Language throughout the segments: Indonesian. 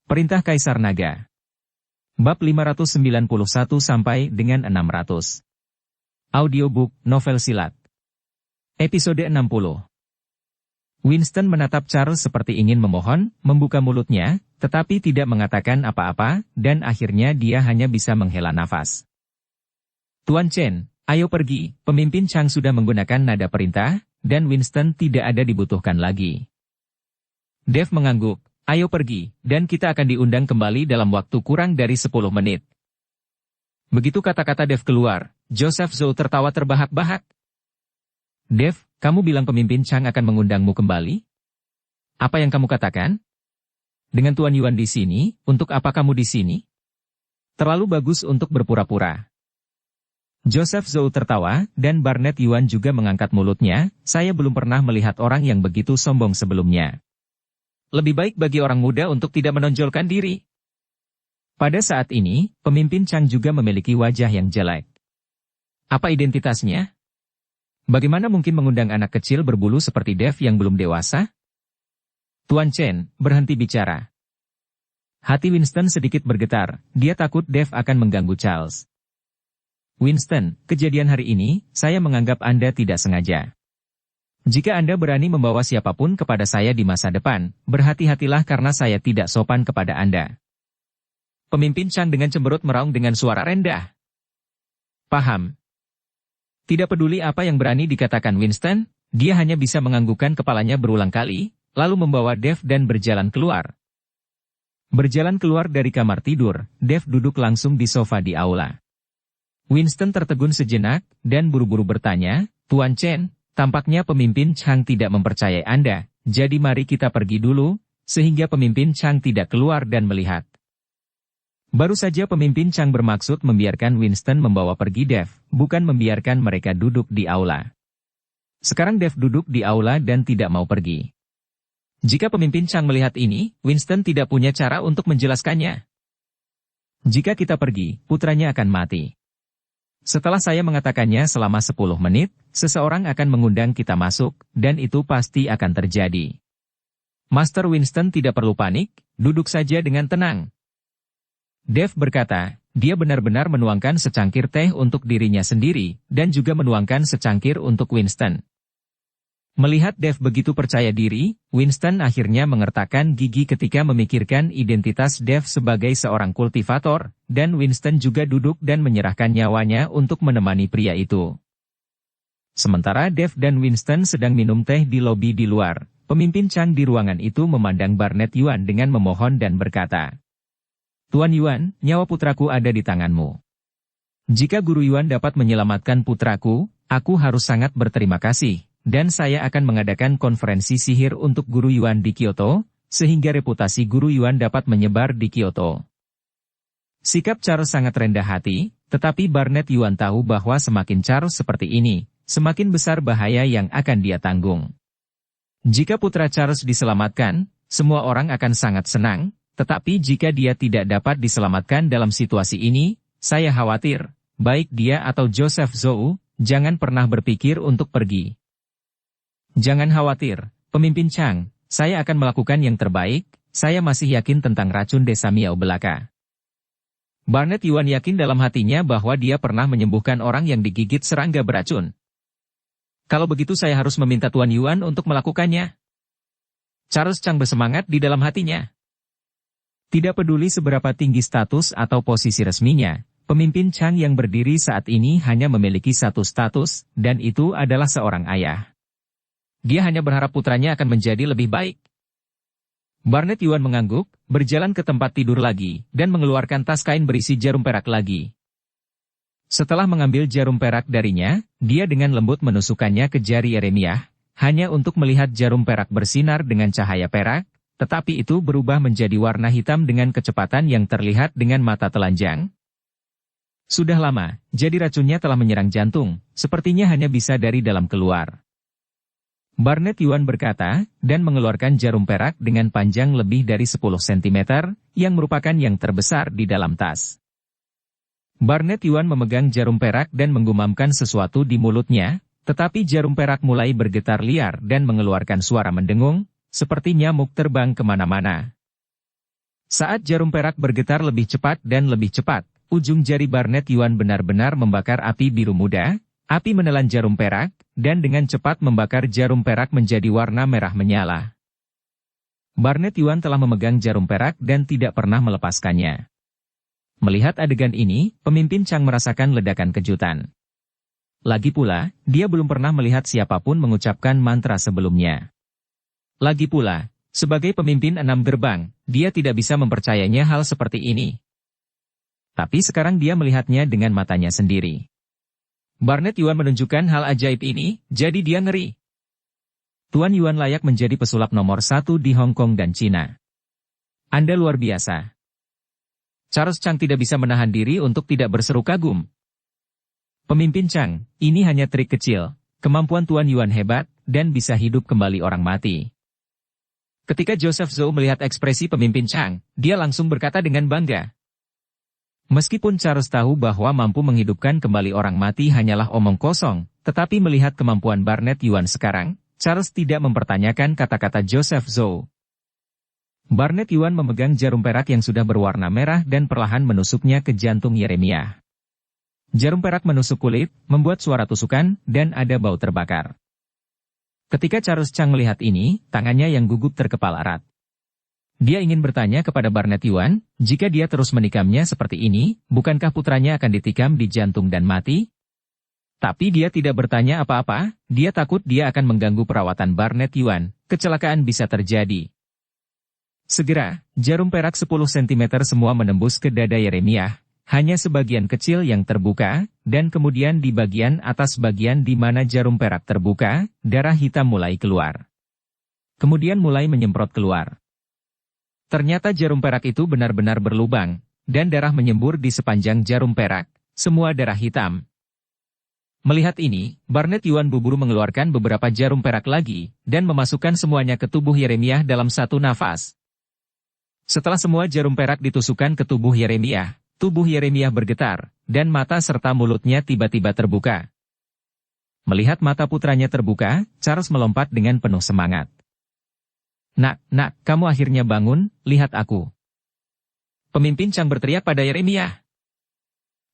Perintah Kaisar Naga. Bab 591 sampai dengan 600. Audiobook Novel Silat. Episode 60. Winston menatap Charles seperti ingin memohon, membuka mulutnya, tetapi tidak mengatakan apa-apa, dan akhirnya dia hanya bisa menghela nafas. Tuan Chen, ayo pergi, pemimpin Chang sudah menggunakan nada perintah, dan Winston tidak ada dibutuhkan lagi. Dave mengangguk. Ayo pergi, dan kita akan diundang kembali dalam waktu kurang dari 10 menit. Begitu kata-kata Dave keluar, Joseph Zhou tertawa terbahak-bahak. Dave, kamu bilang pemimpin Chang akan mengundangmu kembali? Apa yang kamu katakan? Dengan Tuan Yuan di sini, untuk apa kamu di sini? Terlalu bagus untuk berpura-pura. Joseph Zhou tertawa, dan Barnett Yuan juga mengangkat mulutnya, saya belum pernah melihat orang yang begitu sombong sebelumnya. Lebih baik bagi orang muda untuk tidak menonjolkan diri. Pada saat ini, pemimpin Chang juga memiliki wajah yang jelek. Apa identitasnya? Bagaimana mungkin mengundang anak kecil berbulu seperti Dave yang belum dewasa? Tuan Chen, berhenti bicara. Hati Winston sedikit bergetar, dia takut Dave akan mengganggu Charles. Winston, kejadian hari ini, saya menganggap Anda tidak sengaja. Jika Anda berani membawa siapapun kepada saya di masa depan, berhati-hatilah karena saya tidak sopan kepada Anda. Pemimpin Chang dengan cemberut meraung dengan suara rendah. Paham. Tidak peduli apa yang berani dikatakan Winston, dia hanya bisa menganggukkan kepalanya berulang kali, lalu membawa Dave dan berjalan keluar. Berjalan keluar dari kamar tidur, Dave duduk langsung di sofa di aula. Winston tertegun sejenak, dan buru-buru bertanya, Tuan Chen, tampaknya pemimpin Chang tidak mempercayai Anda, jadi mari kita pergi dulu, sehingga pemimpin Chang tidak keluar dan melihat. Baru saja pemimpin Chang bermaksud membiarkan Winston membawa pergi Dave, bukan membiarkan mereka duduk di aula. Sekarang Dave duduk di aula dan tidak mau pergi. Jika pemimpin Chang melihat ini, Winston tidak punya cara untuk menjelaskannya. Jika kita pergi, putranya akan mati. Setelah saya mengatakannya selama 10 menit, seseorang akan mengundang kita masuk, dan itu pasti akan terjadi. Master Winston tidak perlu panik, duduk saja dengan tenang. Dave berkata, dia benar-benar menuangkan secangkir teh untuk dirinya sendiri, dan juga menuangkan secangkir untuk Winston. Melihat Dave begitu percaya diri, Winston akhirnya mengertakkan gigi ketika memikirkan identitas Dave sebagai seorang kultivator, dan Winston juga duduk dan menyerahkan nyawanya untuk menemani pria itu. Sementara Dave dan Winston sedang minum teh di lobi di luar, pemimpin Chang di ruangan itu memandang Barnett Yuan dengan memohon dan berkata, Tuan Yuan, nyawa putraku ada di tanganmu. Jika Guru Yuan dapat menyelamatkan putraku, aku harus sangat berterima kasih. Dan saya akan mengadakan konferensi sihir untuk Guru Yuan di Kyoto, sehingga reputasi Guru Yuan dapat menyebar di Kyoto. Sikap Charles sangat rendah hati, tetapi Barnett Yuan tahu bahwa semakin Charles seperti ini, semakin besar bahaya yang akan dia tanggung. Jika putra Charles diselamatkan, semua orang akan sangat senang, tetapi jika dia tidak dapat diselamatkan dalam situasi ini, saya khawatir, baik dia atau Joseph Zhou, jangan pernah berpikir untuk pergi. Jangan khawatir, pemimpin Chang, saya akan melakukan yang terbaik, saya masih yakin tentang racun desa Miao belaka. Barnett Yuan yakin dalam hatinya bahwa dia pernah menyembuhkan orang yang digigit serangga beracun. Kalau begitu saya harus meminta Tuan Yuan untuk melakukannya. Charles Chang bersemangat di dalam hatinya. Tidak peduli seberapa tinggi status atau posisi resminya, pemimpin Chang yang berdiri saat ini hanya memiliki satu status, dan itu adalah seorang ayah. Dia hanya berharap putranya akan menjadi lebih baik. Barnett Yuan mengangguk, berjalan ke tempat tidur lagi, dan mengeluarkan tas kain berisi jarum perak lagi. Setelah mengambil jarum perak darinya, dia dengan lembut menusukkannya ke jari Yeremiah, hanya untuk melihat jarum perak bersinar dengan cahaya perak, tetapi itu berubah menjadi warna hitam dengan kecepatan yang terlihat dengan mata telanjang. Sudah lama, jadi racunnya telah menyerang jantung, sepertinya hanya bisa dari dalam keluar. Barnett Yuan berkata, dan mengeluarkan jarum perak dengan panjang lebih dari 10 cm, yang merupakan yang terbesar di dalam tas. Barnett Yuan memegang jarum perak dan menggumamkan sesuatu di mulutnya, tetapi jarum perak mulai bergetar liar dan mengeluarkan suara mendengung, seperti nyamuk terbang kemana-mana. Saat jarum perak bergetar lebih cepat dan lebih cepat, ujung jari Barnett Yuan benar-benar membakar api biru muda. Api menelan jarum perak, dan dengan cepat membakar jarum perak menjadi warna merah menyala. Barnett Yuan telah memegang jarum perak dan tidak pernah melepaskannya. Melihat adegan ini, pemimpin Chang merasakan ledakan kejutan. Lagi pula, dia belum pernah melihat siapapun mengucapkan mantra sebelumnya. Lagi pula, sebagai pemimpin 6 gerbang, dia tidak bisa mempercayainya hal seperti ini. Tapi sekarang dia melihatnya dengan matanya sendiri. Barnett Yuan menunjukkan hal ajaib ini, jadi dia ngeri. Tuan Yuan layak menjadi pesulap nomor 1 di Hong Kong dan Cina. Anda luar biasa. Charles Chang tidak bisa menahan diri untuk tidak berseru kagum. Pemimpin Chang, ini hanya trik kecil, kemampuan Tuan Yuan hebat, dan bisa hidup kembali orang mati. Ketika Joseph Zhou melihat ekspresi pemimpin Chang, dia langsung berkata dengan bangga. Meskipun Charles tahu bahwa mampu menghidupkan kembali orang mati hanyalah omong kosong, tetapi melihat kemampuan Barnett Yuan sekarang, Charles tidak mempertanyakan kata-kata Joseph Zhou. Barnett Yuan memegang jarum perak yang sudah berwarna merah dan perlahan menusuknya ke jantung Yeremiah. Jarum perak menusuk kulit, membuat suara tusukan, dan ada bau terbakar. Ketika Charles Chang melihat ini, tangannya yang gugup terkepal erat. Dia ingin bertanya kepada Barnett Yuan, jika dia terus menikamnya seperti ini, bukankah putranya akan ditikam di jantung dan mati? Tapi dia tidak bertanya apa-apa, dia takut dia akan mengganggu perawatan Barnett Yuan, kecelakaan bisa terjadi. Segera, jarum perak 10 cm semua menembus ke dada Yeremiah, hanya sebagian kecil yang terbuka, dan kemudian di bagian atas bagian di mana jarum perak terbuka, darah hitam mulai keluar. Kemudian mulai menyemprot keluar. Ternyata jarum perak itu benar-benar berlubang, dan darah menyembur di sepanjang jarum perak, semua darah hitam. Melihat ini, Barnett Yuan buru-buru mengeluarkan beberapa jarum perak lagi, dan memasukkan semuanya ke tubuh Yeremiah dalam satu nafas. Setelah semua jarum perak ditusukkan ke tubuh Yeremiah bergetar, dan mata serta mulutnya tiba-tiba terbuka. Melihat mata putranya terbuka, Charles melompat dengan penuh semangat. Nak, kamu akhirnya bangun, lihat aku. Pemimpin Chang berteriak pada Yeremiah.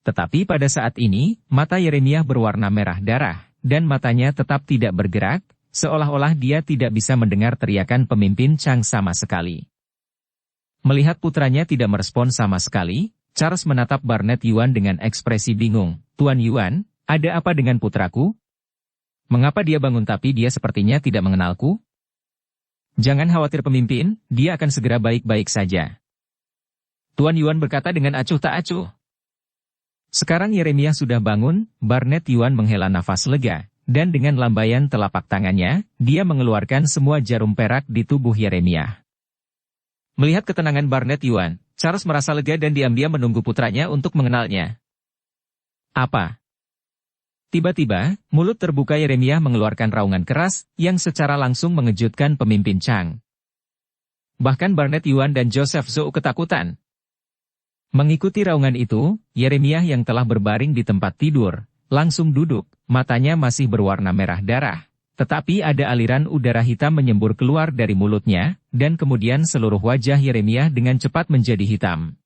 Tetapi pada saat ini, mata Yeremiah berwarna merah darah, dan matanya tetap tidak bergerak, seolah-olah dia tidak bisa mendengar teriakan pemimpin Chang sama sekali. Melihat putranya tidak merespon sama sekali, Charles menatap Barnett Yuan dengan ekspresi bingung. Tuan Yuan, ada apa dengan putraku? Mengapa dia bangun tapi dia sepertinya tidak mengenalku? Jangan khawatir pemimpin, dia akan segera baik-baik saja. Tuan Yuan berkata dengan acuh tak acuh. Sekarang Yeremiah sudah bangun, Barnett Yuan menghela nafas lega, dan dengan lambaian telapak tangannya, dia mengeluarkan semua jarum perak di tubuh Yeremiah. Melihat ketenangan Barnett Yuan, Charles merasa lega dan diam-diam menunggu putranya untuk mengenalnya. Apa? Tiba-tiba, mulut terbuka Yeremiah mengeluarkan raungan keras, yang secara langsung mengejutkan pemimpin Chang. Bahkan Barnett Yuan dan Joseph Zhou ketakutan. Mengikuti raungan itu, Yeremiah yang telah berbaring di tempat tidur, langsung duduk, matanya masih berwarna merah darah. Tetapi ada aliran udara hitam menyembur keluar dari mulutnya, dan kemudian seluruh wajah Yeremiah dengan cepat menjadi hitam.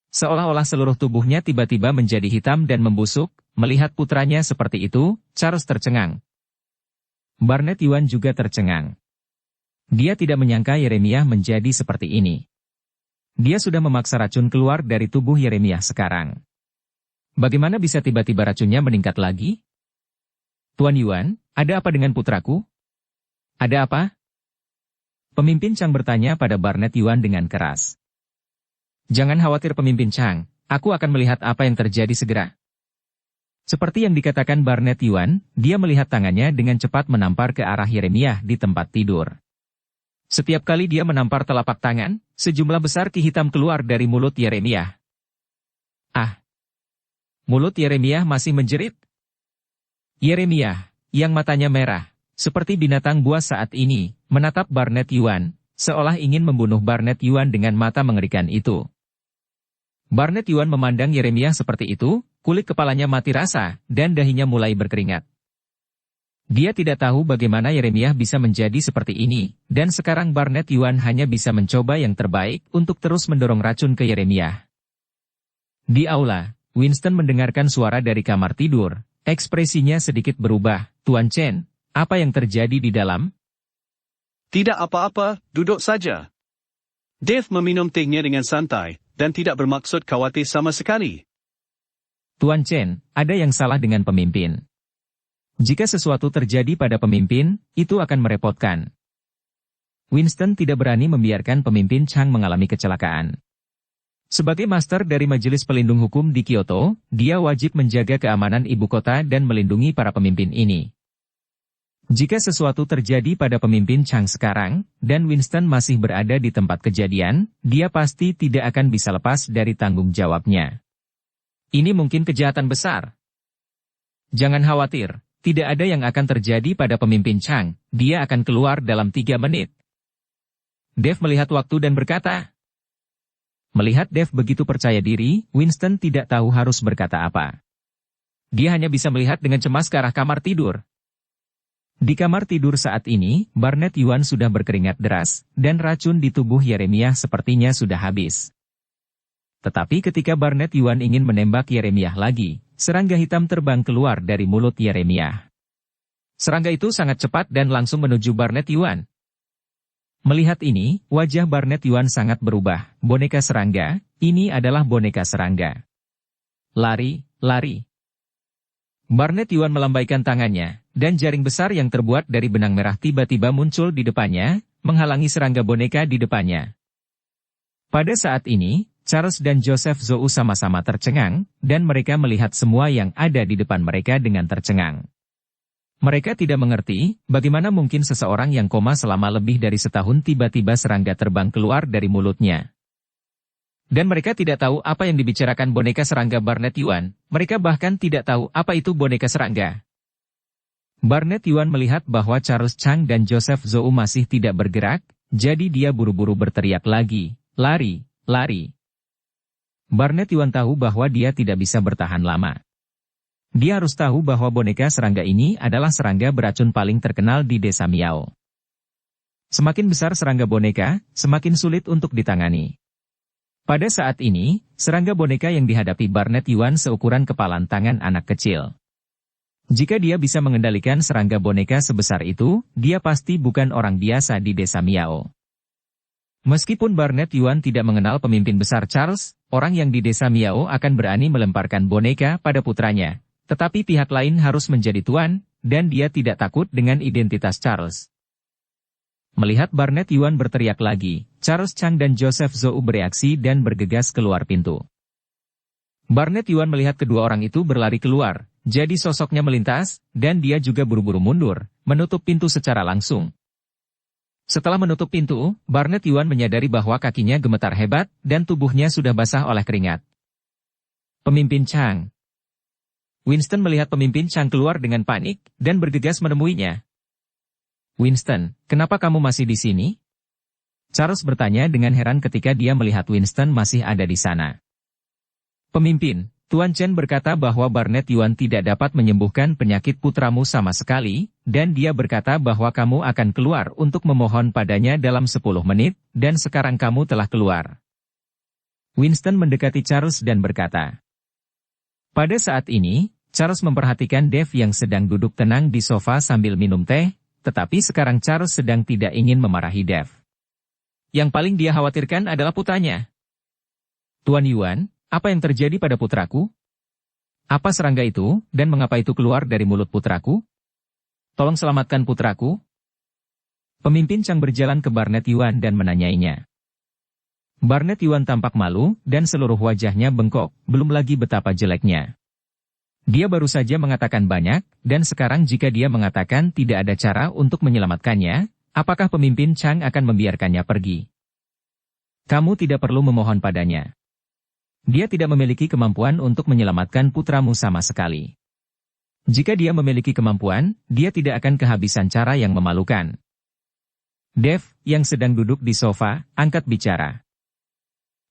Seolah-olah seluruh tubuhnya tiba-tiba menjadi hitam dan membusuk. Melihat putranya seperti itu, Charles tercengang. Barnett Yuan juga tercengang. Dia tidak menyangka Yeremiah menjadi seperti ini. Dia sudah memaksa racun keluar dari tubuh Yeremiah sekarang. Bagaimana bisa tiba-tiba racunnya meningkat lagi? Tuan Yuan, ada apa dengan putraku? Ada apa? Pemimpin Chang bertanya pada Barnett Yuan dengan keras. Jangan khawatir pemimpin Chang, aku akan melihat apa yang terjadi segera. Seperti yang dikatakan Barnett Yuan, dia melihat tangannya dengan cepat menampar ke arah Yeremiah di tempat tidur. Setiap kali dia menampar telapak tangan, sejumlah besar ki hitam keluar dari mulut Yeremiah. Ah! Mulut Yeremiah masih menjerit. Yeremiah, yang matanya merah, seperti binatang buas saat ini, menatap Barnett Yuan, seolah ingin membunuh Barnett Yuan dengan mata mengerikan itu. Barnett Yuan memandang Yeremiah seperti itu, kulit kepalanya mati rasa, dan dahinya mulai berkeringat. Dia tidak tahu bagaimana Yeremiah bisa menjadi seperti ini, dan sekarang Barnett Yuan hanya bisa mencoba yang terbaik untuk terus mendorong racun ke Yeremiah. Di aula, Winston mendengarkan suara dari kamar tidur. Ekspresinya sedikit berubah. Tuan Chen, apa yang terjadi di dalam? Tidak apa-apa, duduk saja. Dave meminum tehnya dengan santai, dan tidak bermaksud khawatir sama sekali. Tuan Chen, ada yang salah dengan pemimpin. Jika sesuatu terjadi pada pemimpin, itu akan merepotkan. Winston tidak berani membiarkan pemimpin Chang mengalami kecelakaan. Sebagai master dari Majelis Pelindung Hukum di Kyoto, dia wajib menjaga keamanan ibu kota dan melindungi para pemimpin ini. Jika sesuatu terjadi pada pemimpin Chang sekarang, dan Winston masih berada di tempat kejadian, dia pasti tidak akan bisa lepas dari tanggung jawabnya. Ini mungkin kejahatan besar. Jangan khawatir. Tidak ada yang akan terjadi pada pemimpin Chang, dia akan keluar dalam 3 menit. Dave melihat waktu dan berkata. Melihat Dave begitu percaya diri, Winston tidak tahu harus berkata apa. Dia hanya bisa melihat dengan cemas ke arah kamar tidur. Di kamar tidur saat ini, Barnett Yuan sudah berkeringat deras, dan racun di tubuh Yeremiah sepertinya sudah habis. Tetapi ketika Barnett Yuan ingin menembak Yeremiah lagi, serangga hitam terbang keluar dari mulut Yeremiah. Serangga itu sangat cepat dan langsung menuju Barnett Yuan. Melihat ini, wajah Barnett Yuan sangat berubah. Boneka serangga, ini adalah boneka serangga. Lari, lari. Barnett Yuan melambaikan tangannya, dan jaring besar yang terbuat dari benang merah tiba-tiba muncul di depannya, menghalangi serangga boneka di depannya. Pada saat ini, Charles dan Joseph Zhou sama-sama tercengang, dan mereka melihat semua yang ada di depan mereka dengan tercengang. Mereka tidak mengerti, bagaimana mungkin seseorang yang koma selama lebih dari setahun tiba-tiba serangga terbang keluar dari mulutnya. Dan mereka tidak tahu apa yang dibicarakan boneka serangga Barnett Yuan, mereka bahkan tidak tahu apa itu boneka serangga. Barnett Yuan melihat bahwa Charles Chang dan Joseph Zhou masih tidak bergerak, jadi dia buru-buru berteriak lagi, lari, lari. Barnett Yuan tahu bahwa dia tidak bisa bertahan lama. Dia harus tahu bahwa boneka serangga ini adalah serangga beracun paling terkenal di desa Miao. Semakin besar serangga boneka, semakin sulit untuk ditangani. Pada saat ini, serangga boneka yang dihadapi Barnett Yuan seukuran kepalan tangan anak kecil. Jika dia bisa mengendalikan serangga boneka sebesar itu, dia pasti bukan orang biasa di desa Miao. Meskipun Barnett Yuan tidak mengenal pemimpin besar Charles, orang yang di desa Miao akan berani melemparkan boneka pada putranya. Tetapi pihak lain harus menjadi tuan, dan dia tidak takut dengan identitas Charles. Melihat Barnett Yuan berteriak lagi, Charles Chang dan Joseph Zhou bereaksi dan bergegas keluar pintu. Barnett Yuan melihat kedua orang itu berlari keluar, jadi sosoknya melintas, dan dia juga buru-buru mundur, menutup pintu secara langsung. Setelah menutup pintu, Barnett Yuan menyadari bahwa kakinya gemetar hebat, dan tubuhnya sudah basah oleh keringat. Pemimpin Chang. Winston melihat pemimpin Chang keluar dengan panik, dan bergegas menemuinya. Winston, kenapa kamu masih di sini? Charles bertanya dengan heran ketika dia melihat Winston masih ada di sana. Pemimpin, Tuan Chen berkata bahwa Barnett Yuan tidak dapat menyembuhkan penyakit putramu sama sekali, dan dia berkata bahwa kamu akan keluar untuk memohon padanya dalam 10 menit, dan sekarang kamu telah keluar. Winston mendekati Charles dan berkata. Pada saat ini, Charles memperhatikan Dave yang sedang duduk tenang di sofa sambil minum teh, tetapi sekarang Charles sedang tidak ingin memarahi Dave. Yang paling dia khawatirkan adalah putranya. Tuan Yuan, apa yang terjadi pada putraku? Apa serangga itu, dan mengapa itu keluar dari mulut putraku? Tolong selamatkan putraku. Pemimpin Chang berjalan ke Barnett Yuan dan menanyainya. Barnett Yuan tampak malu, dan seluruh wajahnya bengkok, belum lagi betapa jeleknya. Dia baru saja mengatakan banyak, dan sekarang jika dia mengatakan tidak ada cara untuk menyelamatkannya, apakah pemimpin Chang akan membiarkannya pergi? Kamu tidak perlu memohon padanya. Dia tidak memiliki kemampuan untuk menyelamatkan putramu sama sekali. Jika dia memiliki kemampuan, dia tidak akan kehabisan cara yang memalukan. Dave, yang sedang duduk di sofa, angkat bicara.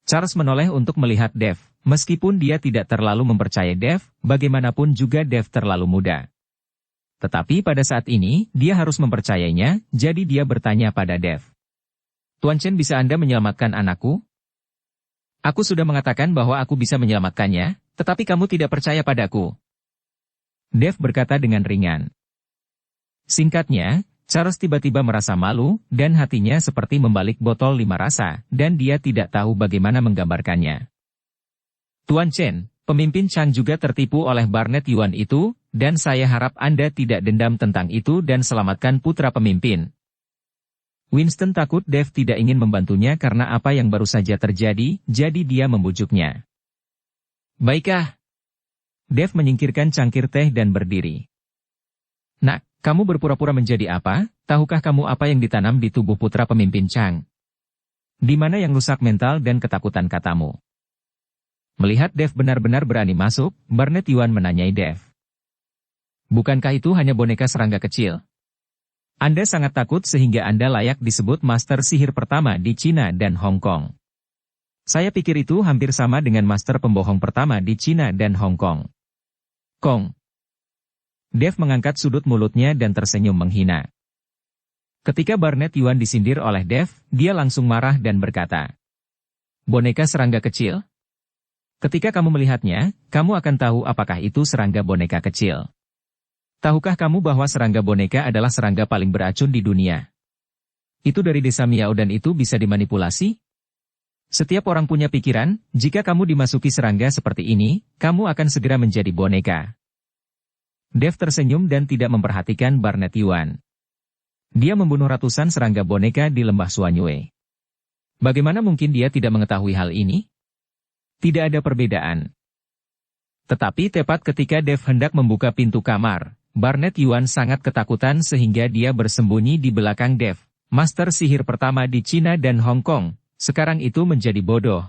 Charles menoleh untuk melihat Dave, meskipun dia tidak terlalu mempercayai Dave, bagaimanapun juga Dave terlalu muda. Tetapi pada saat ini, dia harus mempercayainya, jadi dia bertanya pada Dev. Tuan Chen, bisa Anda menyelamatkan anakku? Aku sudah mengatakan bahwa aku bisa menyelamatkannya, tetapi kamu tidak percaya padaku. Dev berkata dengan ringan. Singkatnya, Charles tiba-tiba merasa malu, dan hatinya seperti membalik botol 5 rasa, dan dia tidak tahu bagaimana menggambarkannya. Tuan Chen, pemimpin Chang juga tertipu oleh Barnett Yuan itu, dan saya harap Anda tidak dendam tentang itu dan selamatkan putra pemimpin. Winston takut Dev tidak ingin membantunya karena apa yang baru saja terjadi, jadi dia membujuknya. Baiklah. Dev menyingkirkan cangkir teh dan berdiri. Nak, kamu berpura-pura menjadi apa? Tahukah kamu apa yang ditanam di tubuh putra pemimpin Chang? Di mana yang rusak mental dan ketakutan katamu? Melihat Dev benar-benar berani masuk, Barnett Yuan menanyai Dev. Bukankah itu hanya boneka serangga kecil? Anda sangat takut sehingga Anda layak disebut master sihir pertama di Cina dan Hong Kong. Saya pikir itu hampir sama dengan master pembohong pertama di Cina dan Hong Kong. Kong. Dev mengangkat sudut mulutnya dan tersenyum menghina. Ketika Barnett Yuan disindir oleh Dev, dia langsung marah dan berkata, boneka serangga kecil? Ketika kamu melihatnya, kamu akan tahu apakah itu serangga boneka kecil. Tahukah kamu bahwa serangga boneka adalah serangga paling beracun di dunia? Itu dari desa Miao dan itu bisa dimanipulasi? Setiap orang punya pikiran, jika kamu dimasuki serangga seperti ini, kamu akan segera menjadi boneka. Dev tersenyum dan tidak memperhatikan Barnett Yuan. Dia membunuh ratusan serangga boneka di lembah Suanyue. Bagaimana mungkin dia tidak mengetahui hal ini? Tidak ada perbedaan. Tetapi tepat ketika Dev hendak membuka pintu kamar, Barnett Yuan sangat ketakutan sehingga dia bersembunyi di belakang Dev, master sihir pertama di Cina dan Hong Kong, sekarang itu menjadi bodoh.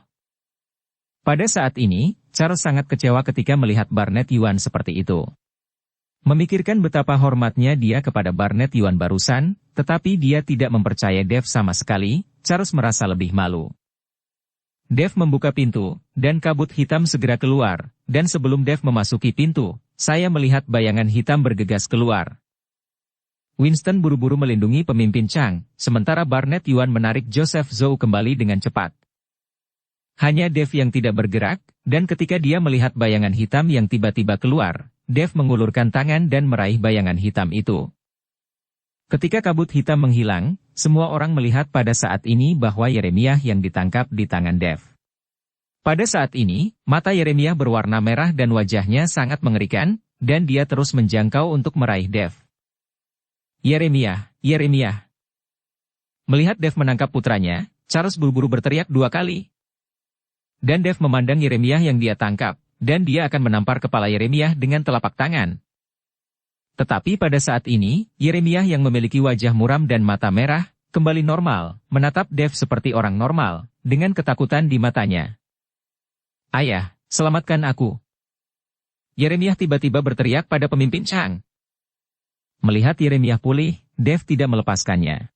Pada saat ini, Charles sangat kecewa ketika melihat Barnett Yuan seperti itu. Memikirkan betapa hormatnya dia kepada Barnett Yuan barusan, tetapi dia tidak mempercayai Dev sama sekali, Charles merasa lebih malu. Dev membuka pintu, dan kabut hitam segera keluar, dan sebelum Dev memasuki pintu, saya melihat bayangan hitam bergegas keluar. Winston buru-buru melindungi pemimpin Chang, sementara Barnett Yuan menarik Joseph Zhou kembali dengan cepat. Hanya Dev yang tidak bergerak, dan ketika dia melihat bayangan hitam yang tiba-tiba keluar, Dev mengulurkan tangan dan meraih bayangan hitam itu. Ketika kabut hitam menghilang, semua orang melihat pada saat ini bahwa Yeremiah yang ditangkap di tangan Dev. Pada saat ini, mata Yeremiah berwarna merah dan wajahnya sangat mengerikan, dan dia terus menjangkau untuk meraih Dev. Yeremiah, Yeremiah. Melihat Dev menangkap putranya, Charles buru-buru berteriak 2 kali. Dan Dev memandang Yeremiah yang dia tangkap, dan dia akan menampar kepala Yeremiah dengan telapak tangan. Tetapi pada saat ini, Yeremiah yang memiliki wajah muram dan mata merah, kembali normal, menatap Dev seperti orang normal, dengan ketakutan di matanya. Ayah, selamatkan aku. Yeremiah tiba-tiba berteriak pada pemimpin Chang. Melihat Yeremiah pulih, Dev tidak melepaskannya.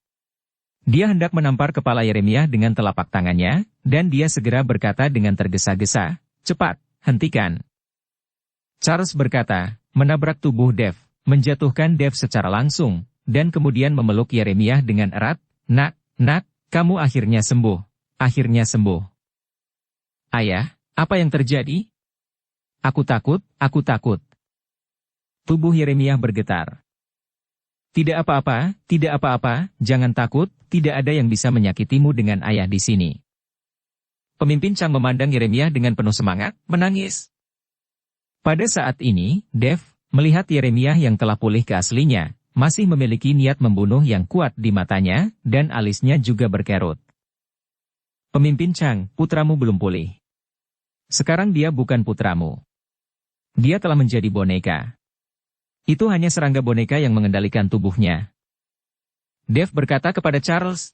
Dia hendak menampar kepala Yeremiah dengan telapak tangannya, dan dia segera berkata dengan tergesa-gesa, cepat, hentikan. Charles berkata, menabrak tubuh Dev, menjatuhkan Dev secara langsung, dan kemudian memeluk Yeremiah dengan erat, nak, kamu akhirnya sembuh, akhirnya sembuh. Ayah, apa yang terjadi? Aku takut, aku takut. Tubuh Yeremiah bergetar. Tidak apa-apa, jangan takut, tidak ada yang bisa menyakitimu dengan ayah di sini. Pemimpin Chang memandang Yeremiah dengan penuh semangat, menangis. Pada saat ini, Dev, melihat Yeremiah yang telah pulih ke aslinya, masih memiliki niat membunuh yang kuat di matanya, dan alisnya juga berkerut. Pemimpin Chang, putramu belum pulih. Sekarang dia bukan putramu. Dia telah menjadi boneka. Itu hanya serangga boneka yang mengendalikan tubuhnya. Dev berkata kepada Charles.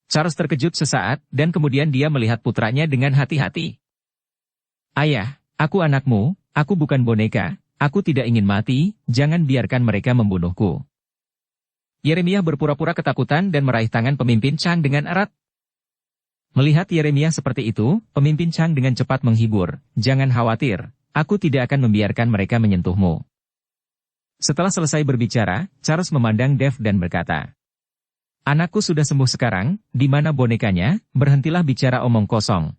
Charles terkejut sesaat, dan kemudian dia melihat putranya dengan hati-hati. Ayah, aku anakmu, aku bukan boneka, aku tidak ingin mati, jangan biarkan mereka membunuhku. Yeremiah berpura-pura ketakutan dan meraih tangan pemimpin Chang dengan erat. Melihat Yeremiah seperti itu, pemimpin Chang dengan cepat menghibur, jangan khawatir, aku tidak akan membiarkan mereka menyentuhmu. Setelah selesai berbicara, Charles memandang Dev dan berkata, "Anakku sudah sembuh sekarang, di mana bonekanya? Berhentilah bicara omong kosong.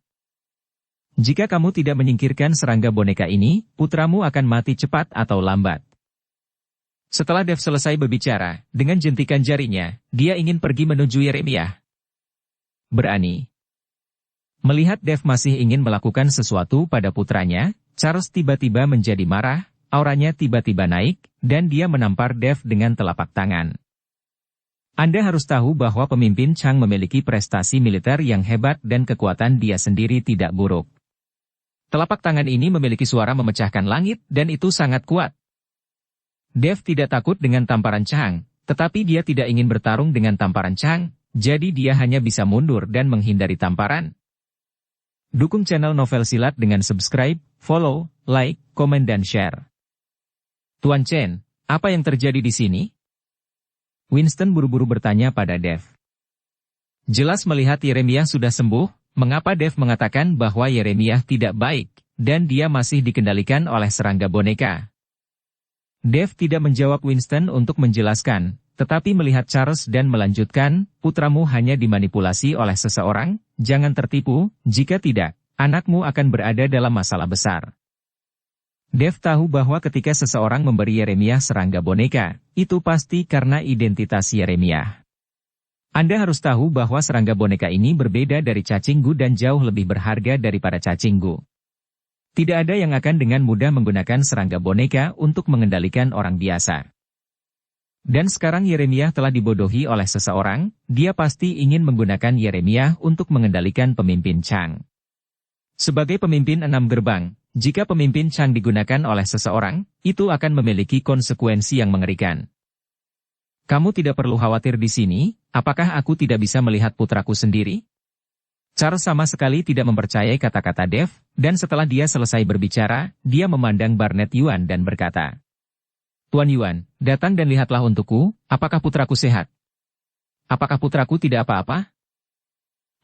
Jika kamu tidak menyingkirkan serangga boneka ini, putramu akan mati cepat atau lambat." Setelah Dev selesai berbicara, dengan jentikan jarinya, dia ingin pergi menuju Yeremiah. Berani. Melihat Dev masih ingin melakukan sesuatu pada putranya, Charles tiba-tiba menjadi marah, auranya tiba-tiba naik, dan dia menampar Dev dengan telapak tangan. Anda harus tahu bahwa pemimpin Chang memiliki prestasi militer yang hebat dan kekuatan dia sendiri tidak buruk. Telapak tangan ini memiliki suara memecahkan langit dan itu sangat kuat. Dev tidak takut dengan tamparan Chang, tetapi dia tidak ingin bertarung dengan tamparan Chang, jadi dia hanya bisa mundur dan menghindari tamparan. Dukung channel Novel Silat dengan subscribe, follow, like, komen dan share. Tuan Chen, apa yang terjadi di sini? Winston buru-buru bertanya pada Dev. Jelas melihat Yeremiah sudah sembuh, mengapa Dev mengatakan bahwa Yeremiah tidak baik, dan dia masih dikendalikan oleh serangga boneka? Dev tidak menjawab Winston untuk menjelaskan, tetapi melihat Charles dan melanjutkan, putramu hanya dimanipulasi oleh seseorang, jangan tertipu, jika tidak, anakmu akan berada dalam masalah besar. Dev tahu bahwa ketika seseorang memberi Yeremiah serangga boneka, itu pasti karena identitas Yeremiah. Anda harus tahu bahwa serangga boneka ini berbeda dari cacing gu dan jauh lebih berharga daripada cacing gu. Tidak ada yang akan dengan mudah menggunakan serangga boneka untuk mengendalikan orang biasa. Dan sekarang Yeremiah telah dibodohi oleh seseorang, dia pasti ingin menggunakan Yeremiah untuk mengendalikan pemimpin Chang. Sebagai pemimpin 6 gerbang, jika pemimpin Chang digunakan oleh seseorang, itu akan memiliki konsekuensi yang mengerikan. Kamu tidak perlu khawatir di sini, apakah aku tidak bisa melihat putraku sendiri? Charles sama sekali tidak mempercayai kata-kata Dev, dan setelah dia selesai berbicara, dia memandang Barnett Yuan dan berkata, "Tuan Yuan, datang dan lihatlah untukku, apakah putraku sehat? Apakah putraku tidak apa-apa?"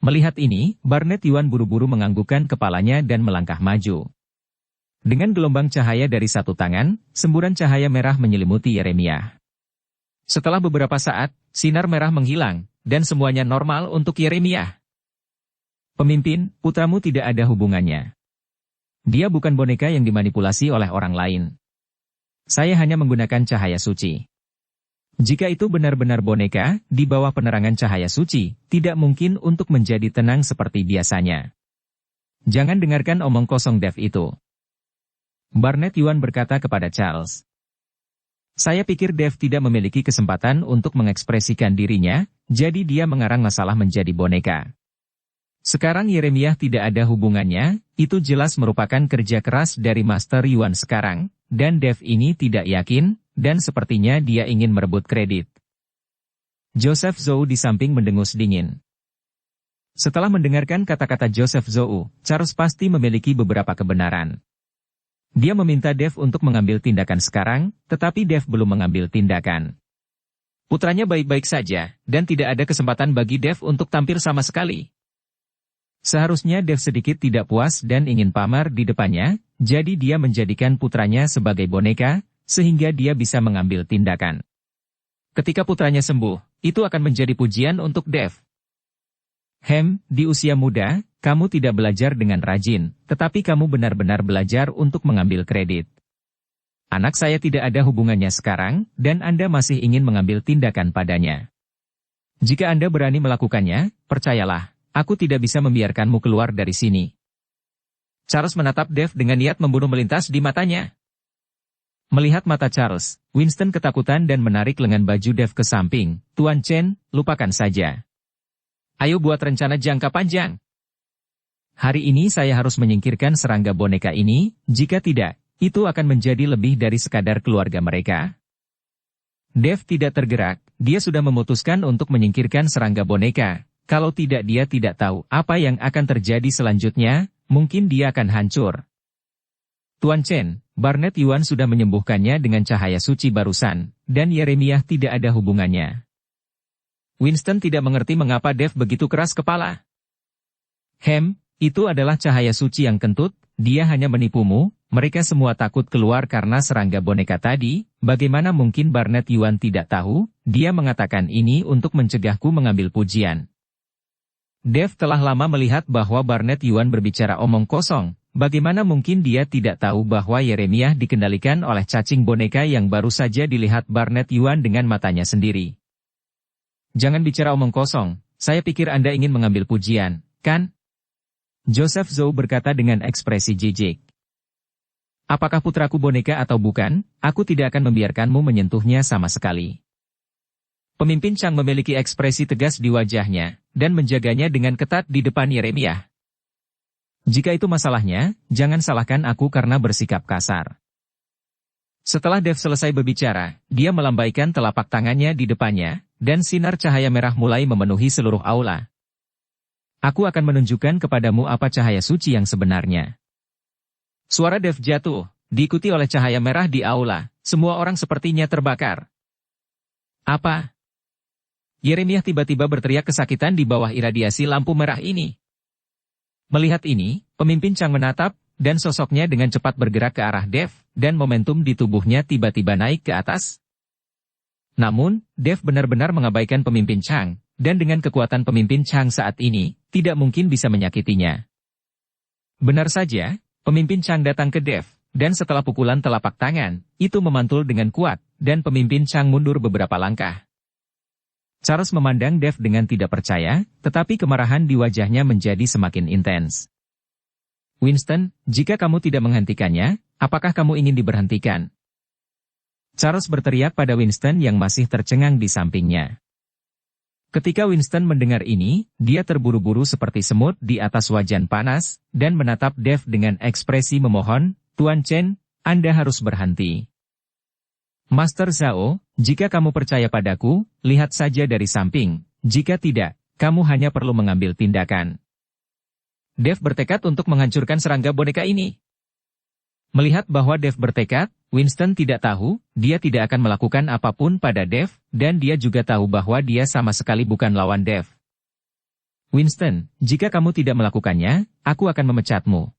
Melihat ini, Barnett Yuan buru-buru menganggukkan kepalanya dan melangkah maju. Dengan gelombang cahaya dari satu tangan, semburan cahaya merah menyelimuti Yeremiah. Setelah beberapa saat, sinar merah menghilang, dan semuanya normal untuk Yeremiah. "Pemimpin, putramu tidak ada hubungannya. Dia bukan boneka yang dimanipulasi oleh orang lain. Saya hanya menggunakan cahaya suci. Jika itu benar-benar boneka, di bawah penerangan cahaya suci, tidak mungkin untuk menjadi tenang seperti biasanya. Jangan dengarkan omong kosong Dev itu." Barnett Yuan berkata kepada Charles. "Saya pikir Dev tidak memiliki kesempatan untuk mengekspresikan dirinya, jadi dia mengarang masalah menjadi boneka. Sekarang Yeremiah tidak ada hubungannya, itu jelas merupakan kerja keras dari Master Yuan sekarang, dan Dev ini tidak yakin, dan sepertinya dia ingin merebut kredit." Joseph Zhou di samping mendengus dingin. Setelah mendengarkan kata-kata Joseph Zhou, Charles pasti memiliki beberapa kebenaran. Dia meminta Dev untuk mengambil tindakan sekarang, tetapi Dev belum mengambil tindakan. Putranya baik-baik saja, dan tidak ada kesempatan bagi Dev untuk tampil sama sekali. Seharusnya Dev sedikit tidak puas dan ingin pamer di depannya, jadi dia menjadikan putranya sebagai boneka, sehingga dia bisa mengambil tindakan. Ketika putranya sembuh, itu akan menjadi pujian untuk Dev. Di usia muda, kamu tidak belajar dengan rajin, tetapi kamu benar-benar belajar untuk mengambil kredit. Anak saya tidak ada hubungannya sekarang, dan Anda masih ingin mengambil tindakan padanya. Jika Anda berani melakukannya, percayalah, aku tidak bisa membiarkanmu keluar dari sini." Charles menatap Dev dengan niat membunuh melintas di matanya. Melihat mata Charles, Winston ketakutan dan menarik lengan baju Dev ke samping. "Tuan Chen, lupakan saja. Ayo buat rencana jangka panjang. Hari ini saya harus menyingkirkan serangga boneka ini, jika tidak, itu akan menjadi lebih dari sekadar keluarga mereka." Dev tidak tergerak, dia sudah memutuskan untuk menyingkirkan serangga boneka. Kalau tidak dia tidak tahu apa yang akan terjadi selanjutnya, mungkin dia akan hancur. "Tuan Chen, Barnett Yuan sudah menyembuhkannya dengan cahaya suci barusan, dan Yeremiah tidak ada hubungannya." Winston tidak mengerti mengapa Dev begitu keras kepala. Itu adalah cahaya suci yang kentut, dia hanya menipumu, mereka semua takut keluar karena serangga boneka tadi. Bagaimana mungkin Barnett Yuan tidak tahu? Dia mengatakan ini untuk mencegahku mengambil pujian. Dev telah lama melihat bahwa Barnett Yuan berbicara omong kosong. Bagaimana mungkin dia tidak tahu bahwa Yeremiah dikendalikan oleh cacing boneka yang baru saja dilihat Barnett Yuan dengan matanya sendiri. Jangan bicara omong kosong, saya pikir Anda ingin mengambil pujian, kan? Joseph Zhou berkata dengan ekspresi jijik. Apakah putraku boneka atau bukan, aku tidak akan membiarkanmu menyentuhnya sama sekali. Pemimpin Chang memiliki ekspresi tegas di wajahnya, dan menjaganya dengan ketat di depan Yeremiah. Jika itu masalahnya, jangan salahkan aku karena bersikap kasar. Setelah Dev selesai berbicara, dia melambaikan telapak tangannya di depannya, dan sinar cahaya merah mulai memenuhi seluruh aula. Aku akan menunjukkan kepadamu apa cahaya suci yang sebenarnya. Suara Dev jatuh, diikuti oleh cahaya merah di aula, semua orang sepertinya terbakar. Apa? Yeremiah tiba-tiba berteriak kesakitan di bawah iradiasi lampu merah ini. Melihat ini, pemimpin Chang menatap, dan sosoknya dengan cepat bergerak ke arah Dev, dan momentum di tubuhnya tiba-tiba naik ke atas. Namun, Dev benar-benar mengabaikan pemimpin Chang, dan dengan kekuatan pemimpin Chang saat ini, tidak mungkin bisa menyakitinya. Benar saja, pemimpin Chang datang ke Dev, dan setelah pukulan telapak tangan, itu memantul dengan kuat, dan pemimpin Chang mundur beberapa langkah. Charles memandang Dev dengan tidak percaya, tetapi kemarahan di wajahnya menjadi semakin intens. Winston, jika kamu tidak menghentikannya, apakah kamu ingin diberhentikan? Charles berteriak pada Winston yang masih tercengang di sampingnya. Ketika Winston mendengar ini, dia terburu-buru seperti semut di atas wajan panas, dan menatap Dev dengan ekspresi memohon, Tuan Chen, Anda harus berhenti. Master Zhao, jika kamu percaya padaku, lihat saja dari samping, jika tidak, kamu hanya perlu mengambil tindakan. Dev bertekad untuk menghancurkan serangga boneka ini. Melihat bahwa Dev bertekad, Winston tidak tahu, dia tidak akan melakukan apapun pada Dev, dan dia juga tahu bahwa dia sama sekali bukan lawan Dev. Winston, jika kamu tidak melakukannya, aku akan memecatmu.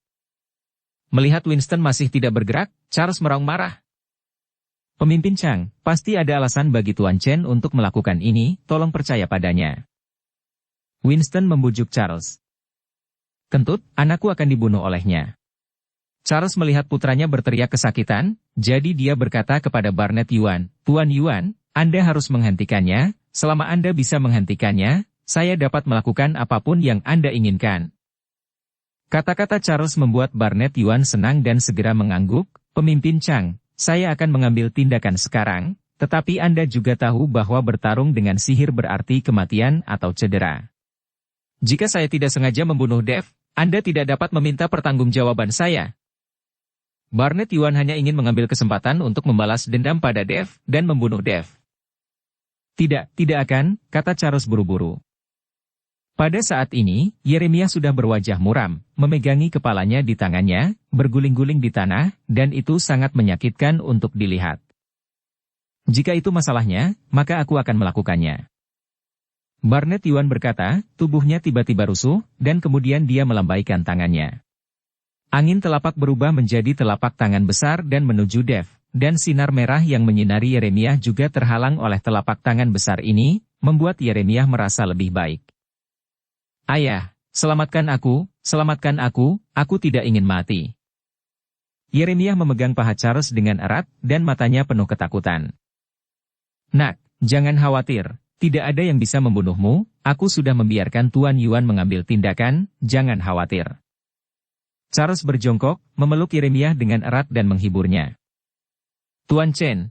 Melihat Winston masih tidak bergerak, Charles meraung marah. Pemimpin Chang, pasti ada alasan bagi Tuan Chen untuk melakukan ini, tolong percaya padanya. Winston membujuk Charles. Kentut, anakku akan dibunuh olehnya. Charles melihat putranya berteriak kesakitan, jadi dia berkata kepada Barnett Yuan, Tuan Yuan, Anda harus menghentikannya, selama Anda bisa menghentikannya, saya dapat melakukan apapun yang Anda inginkan. Kata-kata Charles membuat Barnett Yuan senang dan segera mengangguk, Pemimpin Chang, saya akan mengambil tindakan sekarang, tetapi Anda juga tahu bahwa bertarung dengan sihir berarti kematian atau cedera. Jika saya tidak sengaja membunuh Dev, Anda tidak dapat meminta pertanggungjawaban saya. Barnett Yuan hanya ingin mengambil kesempatan untuk membalas dendam pada Dev dan membunuh Dev. Tidak akan, kata Charles buru-buru. Pada saat ini, Yeremiah sudah berwajah muram, memegangi kepalanya di tangannya, berguling-guling di tanah, dan itu sangat menyakitkan untuk dilihat. Jika itu masalahnya, maka aku akan melakukannya. Barnett Yuan berkata, tubuhnya tiba-tiba rusuh, dan kemudian dia melambaikan tangannya. Angin telapak berubah menjadi telapak tangan besar dan menuju Dev, dan sinar merah yang menyinari Yeremiah juga terhalang oleh telapak tangan besar ini, membuat Yeremiah merasa lebih baik. Ayah, selamatkan aku tidak ingin mati. Yeremiah memegang paha Charles dengan erat, dan matanya penuh ketakutan. Nak, jangan khawatir, tidak ada yang bisa membunuhmu, aku sudah membiarkan Tuan Yuan mengambil tindakan, jangan khawatir. Charles berjongkok, memeluk Yeremiah dengan erat dan menghiburnya. Tuan Chen.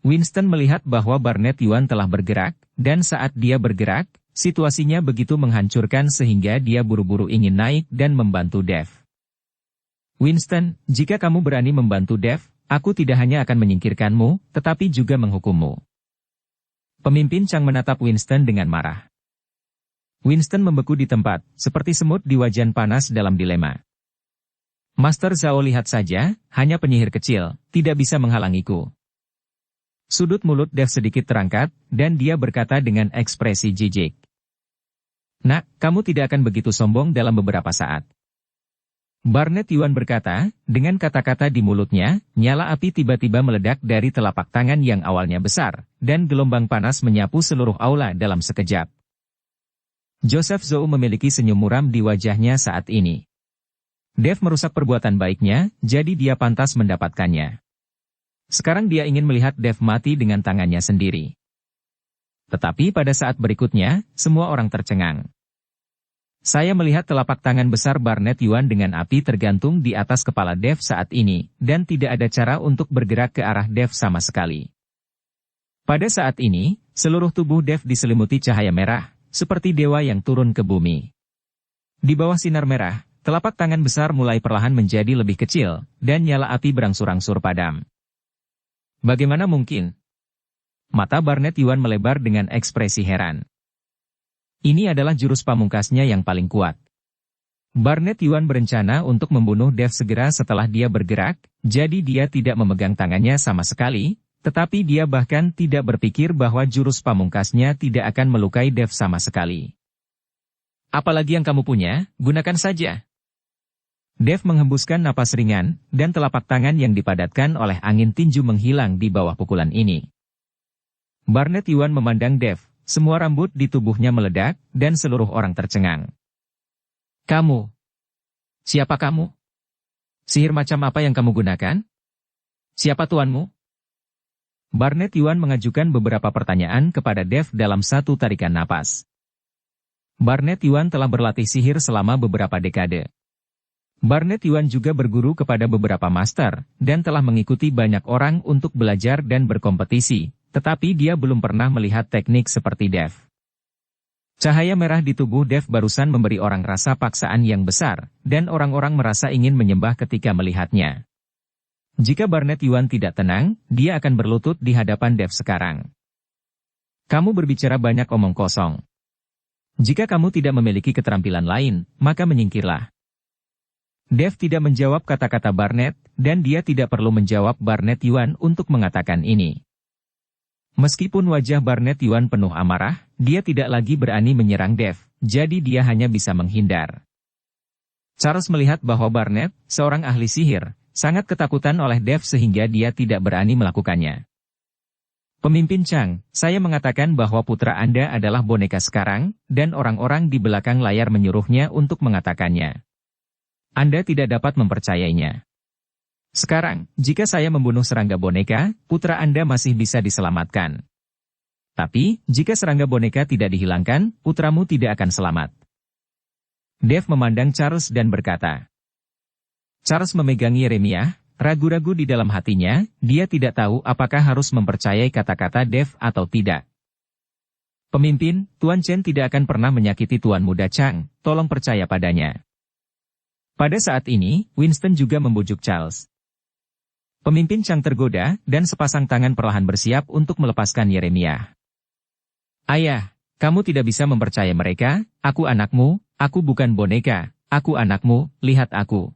Winston melihat bahwa Barnett Yuan telah bergerak, dan saat dia bergerak, situasinya begitu menghancurkan sehingga dia buru-buru ingin naik dan membantu Dev. Winston, jika kamu berani membantu Dev, aku tidak hanya akan menyingkirkanmu, tetapi juga menghukummu. Pemimpin Chang menatap Winston dengan marah. Winston membeku di tempat, seperti semut di wajan panas dalam dilema. Master Zhao lihat saja, hanya penyihir kecil, tidak bisa menghalangiku. Sudut mulut Dev sedikit terangkat, dan dia berkata dengan ekspresi jijik. Nak, kamu tidak akan begitu sombong dalam beberapa saat. Barnett Yuan berkata, dengan kata-kata di mulutnya, nyala api tiba-tiba meledak dari telapak tangan yang awalnya besar, dan gelombang panas menyapu seluruh aula dalam sekejap. Joseph Zhou memiliki senyum muram di wajahnya saat ini. Dev merusak perbuatan baiknya, jadi dia pantas mendapatkannya. Sekarang dia ingin melihat Dev mati dengan tangannya sendiri. Tetapi pada saat berikutnya, semua orang tercengang. Saya melihat telapak tangan besar Barnett Yuan dengan api tergantung di atas kepala Dev saat ini, dan tidak ada cara untuk bergerak ke arah Dev sama sekali. Pada saat ini, seluruh tubuh Dev diselimuti cahaya merah, seperti dewa yang turun ke bumi. Di bawah sinar merah, telapak tangan besar mulai perlahan menjadi lebih kecil, dan nyala api berangsur-angsur padam. Bagaimana mungkin? Mata Barnett Yuan melebar dengan ekspresi heran. Ini adalah jurus pamungkasnya yang paling kuat. Barnett Yuan berencana untuk membunuh Dev segera setelah dia bergerak, jadi dia tidak memegang tangannya sama sekali, tetapi dia bahkan tidak berpikir bahwa jurus pamungkasnya tidak akan melukai Dev sama sekali. Apalagi yang kamu punya, gunakan saja. Dev menghembuskan napas ringan, dan telapak tangan yang dipadatkan oleh angin tinju menghilang di bawah pukulan ini. Barnett Yuan memandang Dev. Semua rambut di tubuhnya meledak, dan seluruh orang tercengang. Kamu? Siapa kamu? Sihir macam apa yang kamu gunakan? Siapa tuanmu? Barnett Yuan mengajukan beberapa pertanyaan kepada Dev dalam satu tarikan napas. Barnett Yuan telah berlatih sihir selama beberapa dekade. Barnett Yuan juga berguru kepada beberapa master, dan telah mengikuti banyak orang untuk belajar dan berkompetisi. Tetapi dia belum pernah melihat teknik seperti Dev. Cahaya merah di tubuh Dev barusan memberi orang rasa paksaan yang besar, dan orang-orang merasa ingin menyembah ketika melihatnya. Jika Barnett Yuan tidak tenang, dia akan berlutut di hadapan Dev sekarang. Kamu berbicara banyak omong kosong. Jika kamu tidak memiliki keterampilan lain, maka menyingkirlah. Dev tidak menjawab kata-kata Barnett, dan dia tidak perlu menjawab Barnett Yuan untuk mengatakan ini. Meskipun wajah Barnett Yuan penuh amarah, dia tidak lagi berani menyerang Dev, jadi dia hanya bisa menghindar. Charles melihat bahwa Barnett, seorang ahli sihir, sangat ketakutan oleh Dev sehingga dia tidak berani melakukannya. Pemimpin Chang, saya mengatakan bahwa putra Anda adalah boneka sekarang, dan orang-orang di belakang layar menyuruhnya untuk mengatakannya. Anda tidak dapat mempercayainya. Sekarang, jika saya membunuh serangga boneka, putra Anda masih bisa diselamatkan. Tapi, jika serangga boneka tidak dihilangkan, putramu tidak akan selamat. Dev memandang Charles dan berkata. Charles memegang Yeremiah, ragu-ragu di dalam hatinya, dia tidak tahu apakah harus mempercayai kata-kata Dev atau tidak. Pemimpin, Tuan Chen tidak akan pernah menyakiti Tuan Muda Chang, tolong percaya padanya. Pada saat ini, Winston juga membujuk Charles. Pemimpin Chang tergoda, dan sepasang tangan perlahan bersiap untuk melepaskan Yeremiah. Ayah, kamu tidak bisa mempercayai mereka, aku anakmu, aku bukan boneka, aku anakmu, lihat aku.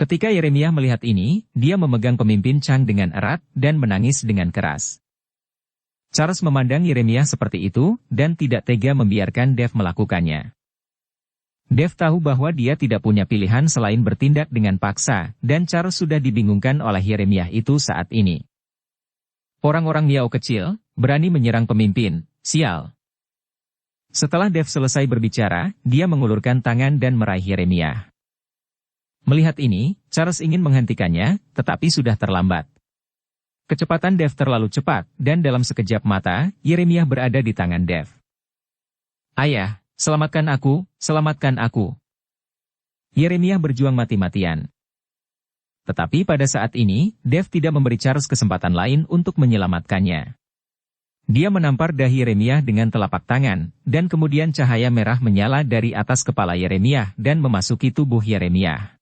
Ketika Yeremiah melihat ini, dia memegang pemimpin Chang dengan erat, dan menangis dengan keras. Charles memandang Yeremiah seperti itu, dan tidak tega membiarkan Dev melakukannya. Dev tahu bahwa dia tidak punya pilihan selain bertindak dengan paksa, dan Charles sudah dibingungkan oleh Yeremiah itu saat ini. Orang-orang Miao kecil, berani menyerang pemimpin, sial. Setelah Dev selesai berbicara, dia mengulurkan tangan dan meraih Yeremiah. Melihat ini, Charles ingin menghentikannya, tetapi sudah terlambat. Kecepatan Dev terlalu cepat, dan dalam sekejap mata, Yeremiah berada di tangan Dev. Ayah, selamatkan aku, selamatkan aku. Yeremiah berjuang mati-matian. Tetapi pada saat ini, Dev tidak memberi Charles kesempatan lain untuk menyelamatkannya. Dia menampar dahi Yeremiah dengan telapak tangan, dan kemudian cahaya merah menyala dari atas kepala Yeremiah dan memasuki tubuh Yeremiah.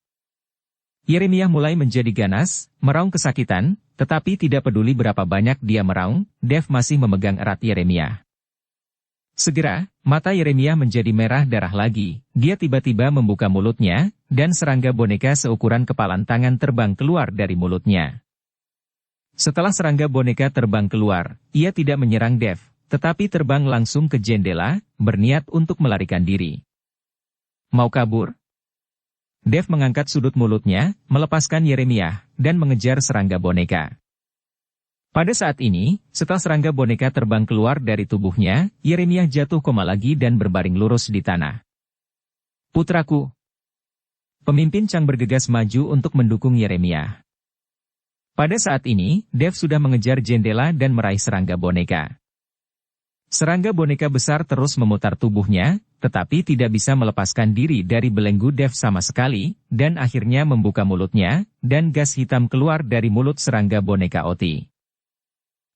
Yeremiah mulai menjadi ganas, meraung kesakitan, tetapi tidak peduli berapa banyak dia meraung, Dev masih memegang erat Yeremiah. Segera, mata Yeremiah menjadi merah darah lagi, dia tiba-tiba membuka mulutnya, dan serangga boneka seukuran kepalan tangan terbang keluar dari mulutnya. Setelah serangga boneka terbang keluar, ia tidak menyerang Dev, tetapi terbang langsung ke jendela, berniat untuk melarikan diri. Mau kabur? Dev mengangkat sudut mulutnya, melepaskan Yeremia, dan mengejar serangga boneka. Pada saat ini, setelah serangga boneka terbang keluar dari tubuhnya, Yeremia jatuh koma lagi dan berbaring lurus di tanah. Putraku. Pemimpin Chang bergegas maju untuk mendukung Yeremia. Pada saat ini, Dev sudah mengejar jendela dan meraih serangga boneka. Serangga boneka besar terus memutar tubuhnya, tetapi tidak bisa melepaskan diri dari belenggu Dev sama sekali, dan akhirnya membuka mulutnya, dan gas hitam keluar dari mulut serangga boneka Oti.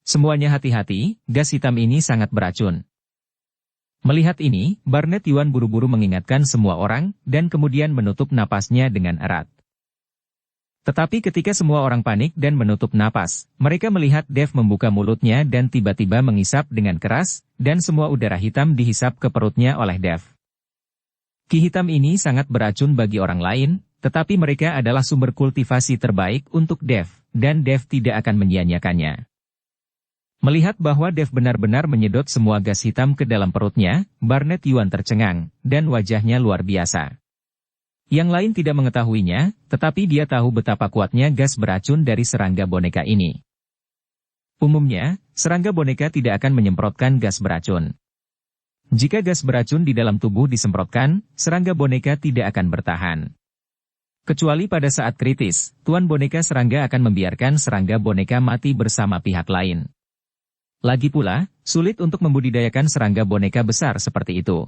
Semuanya hati-hati, gas hitam ini sangat beracun. Melihat ini, Barnett Yuan buru-buru mengingatkan semua orang, dan kemudian menutup napasnya dengan erat. Tetapi ketika semua orang panik dan menutup napas, mereka melihat Dev membuka mulutnya dan tiba-tiba mengisap dengan keras, dan semua udara hitam dihisap ke perutnya oleh Dev. Ki hitam ini sangat beracun bagi orang lain, tetapi mereka adalah sumber kultivasi terbaik untuk Dev, dan Dev tidak akan menyia-nyiakannya. Melihat bahwa Dev benar-benar menyedot semua gas hitam ke dalam perutnya, Barnett Yuan tercengang, dan wajahnya luar biasa. Yang lain tidak mengetahuinya, tetapi dia tahu betapa kuatnya gas beracun dari serangga boneka ini. Umumnya, serangga boneka tidak akan menyemprotkan gas beracun. Jika gas beracun di dalam tubuh disemprotkan, serangga boneka tidak akan bertahan. Kecuali pada saat kritis, tuan boneka serangga akan membiarkan serangga boneka mati bersama pihak lain. Lagi pula, sulit untuk membudidayakan serangga boneka besar seperti itu.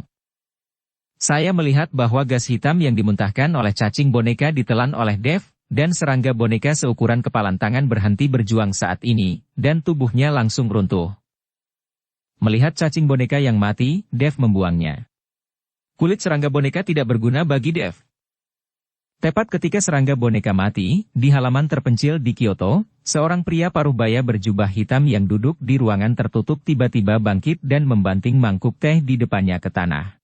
Saya melihat bahwa gas hitam yang dimuntahkan oleh cacing boneka ditelan oleh Dev, dan serangga boneka seukuran kepalan tangan berhenti berjuang saat ini, dan tubuhnya langsung runtuh. Melihat cacing boneka yang mati, Dev membuangnya. Kulit serangga boneka tidak berguna bagi Dev. Tepat ketika serangga boneka mati, di halaman terpencil di Kyoto, seorang pria paruh baya berjubah hitam yang duduk di ruangan tertutup tiba-tiba bangkit dan membanting mangkuk teh di depannya ke tanah.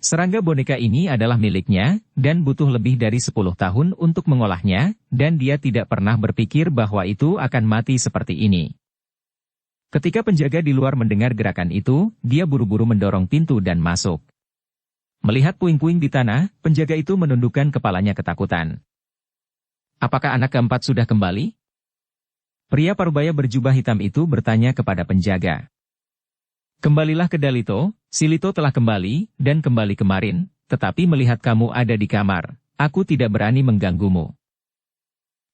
Serangga boneka ini adalah miliknya, dan butuh lebih dari 10 tahun untuk mengolahnya, dan dia tidak pernah berpikir bahwa itu akan mati seperti ini. Ketika penjaga di luar mendengar gerakan itu, dia buru-buru mendorong pintu dan masuk. Melihat puing-puing di tanah, penjaga itu menundukkan kepalanya ketakutan. Apakah anak keempat sudah kembali? Pria parubaya berjubah hitam itu bertanya kepada penjaga. Kembalilah ke Dalito, Silito telah kembali, dan kembali kemarin, tetapi melihat kamu ada di kamar, aku tidak berani mengganggumu.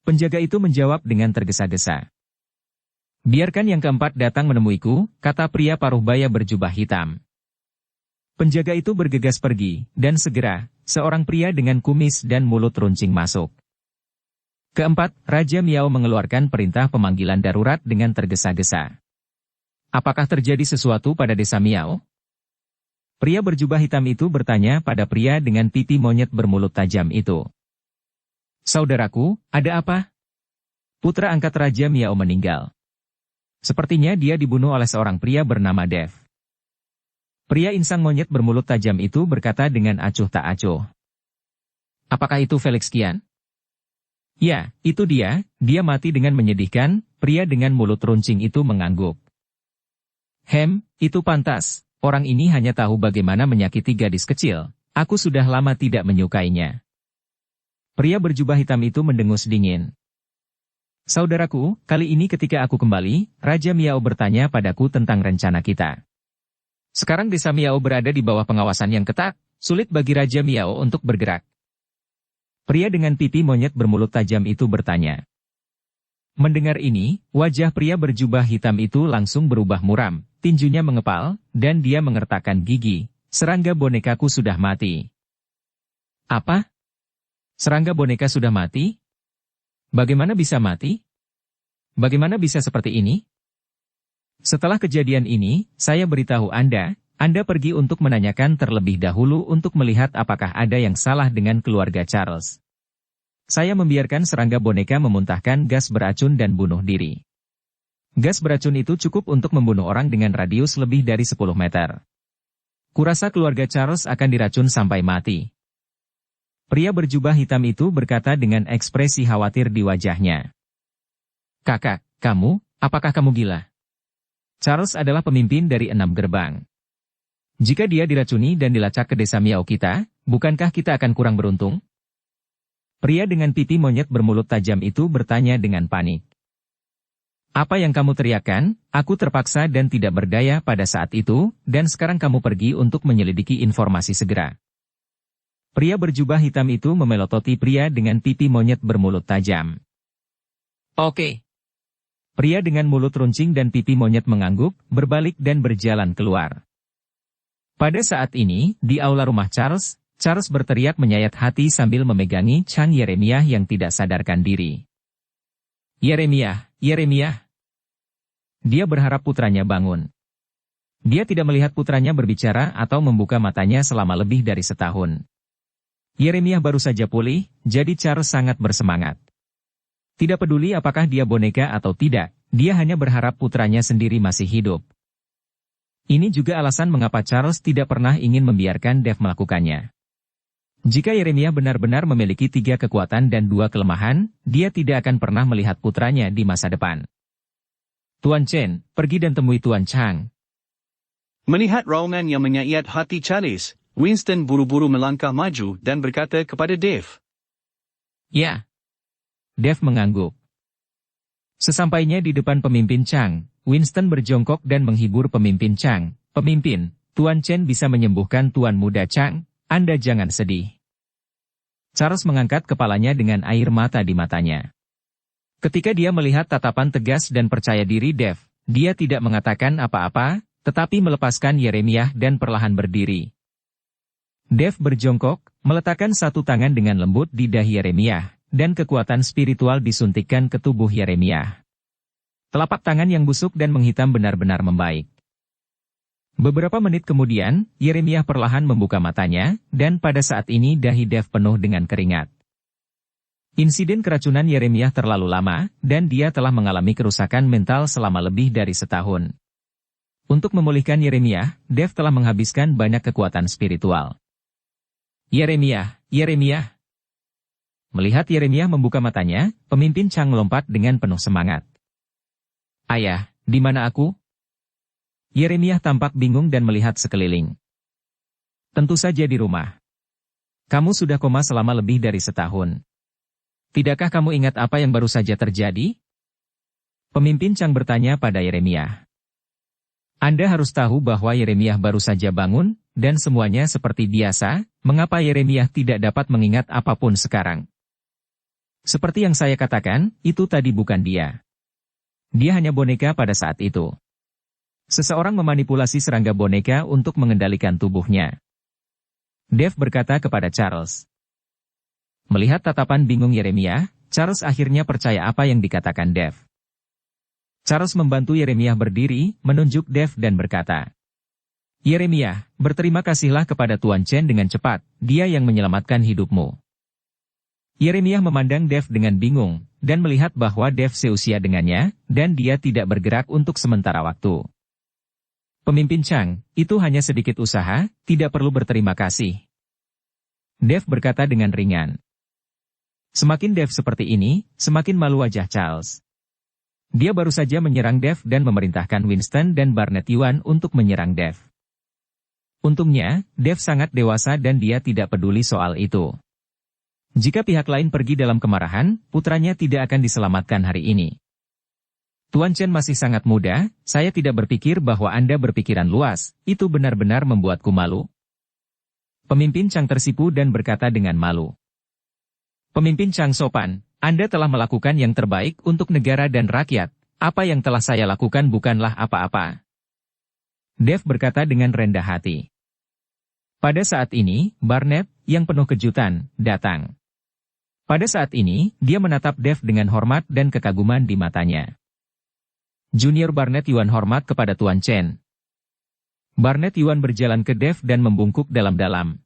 Penjaga itu menjawab dengan tergesa-gesa. Biarkan yang keempat datang menemuiku, kata pria paruhbaya berjubah hitam. Penjaga itu bergegas pergi, dan segera, seorang pria dengan kumis dan mulut runcing masuk. Keempat, Raja Miao mengeluarkan perintah pemanggilan darurat dengan tergesa-gesa. Apakah terjadi sesuatu pada desa Miao? Pria berjubah hitam itu bertanya pada pria dengan pipi monyet bermulut tajam itu. Saudaraku, ada apa? Putra angkat Raja Miao meninggal. Sepertinya dia dibunuh oleh seorang pria bernama Dev. Pria insang monyet bermulut tajam itu berkata dengan acuh tak acuh. Apakah itu Felix Qian? Ya, itu dia mati dengan menyedihkan, pria dengan mulut runcing itu mengangguk. Itu pantas, orang ini hanya tahu bagaimana menyakiti gadis kecil, aku sudah lama tidak menyukainya. Pria berjubah hitam itu mendengus dingin. Saudaraku, kali ini ketika aku kembali, Raja Miao bertanya padaku tentang rencana kita. Sekarang desa Miao berada di bawah pengawasan yang ketat, sulit bagi Raja Miao untuk bergerak. Pria dengan pipi monyet bermulut tajam itu bertanya. Mendengar ini, wajah pria berjubah hitam itu langsung berubah muram, tinjunya mengepal, dan dia mengertakkan gigi. Serangga bonekaku sudah mati. Apa? Serangga boneka sudah mati? Bagaimana bisa mati? Bagaimana bisa seperti ini? Setelah kejadian ini, saya beritahu Anda pergi untuk menanyakan terlebih dahulu untuk melihat apakah ada yang salah dengan keluarga Charles. Saya membiarkan serangga boneka memuntahkan gas beracun dan bunuh diri. Gas beracun itu cukup untuk membunuh orang dengan radius lebih dari 10 meter. Kurasa keluarga Charles akan diracun sampai mati. Pria berjubah hitam itu berkata dengan ekspresi khawatir di wajahnya. Kakak, apakah kamu gila? Charles adalah pemimpin dari 6 gerbang. Jika dia diracuni dan dilacak ke desa Miao kita, bukankah kita akan kurang beruntung? Pria dengan pipi monyet bermulut tajam itu bertanya dengan panik. Apa yang kamu teriakkan? Aku terpaksa dan tidak berdaya pada saat itu, dan sekarang kamu pergi untuk menyelidiki informasi segera. Pria berjubah hitam itu memelototi pria dengan pipi monyet bermulut tajam. Oke. Pria dengan mulut runcing dan pipi monyet mengangguk, berbalik dan berjalan keluar. Pada saat ini, di aula rumah Charles berteriak menyayat hati sambil memegangi Chang Yeremiah yang tidak sadarkan diri. Yeremiah. Dia berharap putranya bangun. Dia tidak melihat putranya berbicara atau membuka matanya selama lebih dari setahun. Yeremiah baru saja pulih, jadi Charles sangat bersemangat. Tidak peduli apakah dia boneka atau tidak, dia hanya berharap putranya sendiri masih hidup. Ini juga alasan mengapa Charles tidak pernah ingin membiarkan Dave melakukannya. Jika Yeremiah benar-benar memiliki 3 kekuatan dan 2 kelemahan, dia tidak akan pernah melihat putranya di masa depan. Tuan Chen, pergi dan temui Tuan Chang. Melihat raungan yang menyayat hati Charles, Winston buru-buru melangkah maju dan berkata kepada Dave. Ya. Dave mengangguk. Sesampainya di depan pemimpin Chang, Winston berjongkok dan menghibur pemimpin Chang. Pemimpin, Tuan Chen bisa menyembuhkan Tuan Muda Chang, Anda jangan sedih. Charles mengangkat kepalanya dengan air mata di matanya. Ketika dia melihat tatapan tegas dan percaya diri Dave, dia tidak mengatakan apa-apa, tetapi melepaskan Yeremiah dan perlahan berdiri. Dave berjongkok, meletakkan satu tangan dengan lembut di dahi Yeremiah, dan kekuatan spiritual disuntikkan ke tubuh Yeremiah. Telapak tangan yang busuk dan menghitam benar-benar membaik. Beberapa menit kemudian, Yeremiah perlahan membuka matanya, dan pada saat ini dahi Dave penuh dengan keringat. Insiden keracunan Yeremiah terlalu lama, dan dia telah mengalami kerusakan mental selama lebih dari setahun. Untuk memulihkan Yeremiah, Dave telah menghabiskan banyak kekuatan spiritual. Yeremiah. Melihat Yeremiah membuka matanya, pemimpin Chang melompat dengan penuh semangat. Ayah, di mana aku? Yeremiah tampak bingung dan melihat sekeliling. Tentu saja di rumah. Kamu sudah koma selama lebih dari setahun. Tidakkah kamu ingat apa yang baru saja terjadi? Pemimpin Chang bertanya pada Yeremiah. Anda harus tahu bahwa Yeremiah baru saja bangun, dan semuanya seperti biasa, mengapa Yeremiah tidak dapat mengingat apapun sekarang? Seperti yang saya katakan, itu tadi bukan dia. Dia hanya boneka pada saat itu. Seseorang memanipulasi serangga boneka untuk mengendalikan tubuhnya. Dave berkata kepada Charles. Melihat tatapan bingung Yeremiah, Charles akhirnya percaya apa yang dikatakan Dave. Charles membantu Yeremiah berdiri, menunjuk Dave dan berkata, Yeremiah, berterima kasihlah kepada Tuan Chen dengan cepat, dia yang menyelamatkan hidupmu. Yeremiah memandang Dave dengan bingung, dan melihat bahwa Dave seusia dengannya, dan dia tidak bergerak untuk sementara waktu. Pemimpin Chang, itu hanya sedikit usaha, tidak perlu berterima kasih. Dave berkata dengan ringan. Semakin Dave seperti ini, semakin malu wajah Charles. Dia baru saja menyerang Dave dan memerintahkan Winston dan Barnett Yuan untuk menyerang Dave. Untungnya, Dave sangat dewasa dan dia tidak peduli soal itu. Jika pihak lain pergi dalam kemarahan, putranya tidak akan diselamatkan hari ini. Tuan Chen masih sangat muda, saya tidak berpikir bahwa Anda berpikiran luas, itu benar-benar membuatku malu. Pemimpin Chang tersipu dan berkata dengan malu. Pemimpin Chang sopan, Anda telah melakukan yang terbaik untuk negara dan rakyat, apa yang telah saya lakukan bukanlah apa-apa. Dave berkata dengan rendah hati. Pada saat ini, Barnett, yang penuh kejutan, datang. Pada saat ini, dia menatap Dave dengan hormat dan kekaguman di matanya. Junior Barnett Yuan hormat kepada Tuan Chen. Barnett Yuan berjalan ke Dave dan membungkuk dalam-dalam.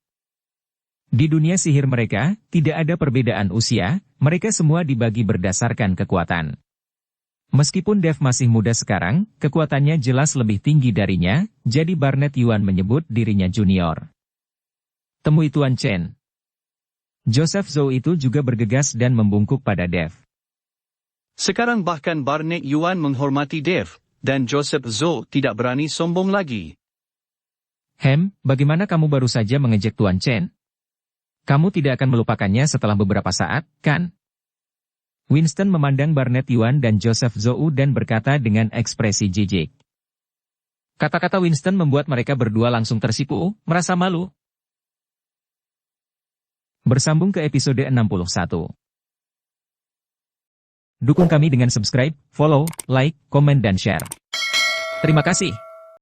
Di dunia sihir mereka, tidak ada perbedaan usia, mereka semua dibagi berdasarkan kekuatan. Meskipun Dave masih muda sekarang, kekuatannya jelas lebih tinggi darinya, jadi Barnett Yuan menyebut dirinya junior. Temui Tuan Chen. Joseph Zhou itu juga bergegas dan membungkuk pada Dave. Sekarang bahkan Barnett Yuan menghormati Dave, dan Joseph Zhou tidak berani sombong lagi. Bagaimana kamu baru saja mengejek Tuan Chen? Kamu tidak akan melupakannya setelah beberapa saat, kan? Winston memandang Barnett Yuan dan Joseph Zhou dan berkata dengan ekspresi jijik. Kata-kata Winston membuat mereka berdua langsung tersipu, merasa malu. Bersambung ke episode 61. Dukung kami dengan subscribe, follow, like, komen dan share. Terima kasih.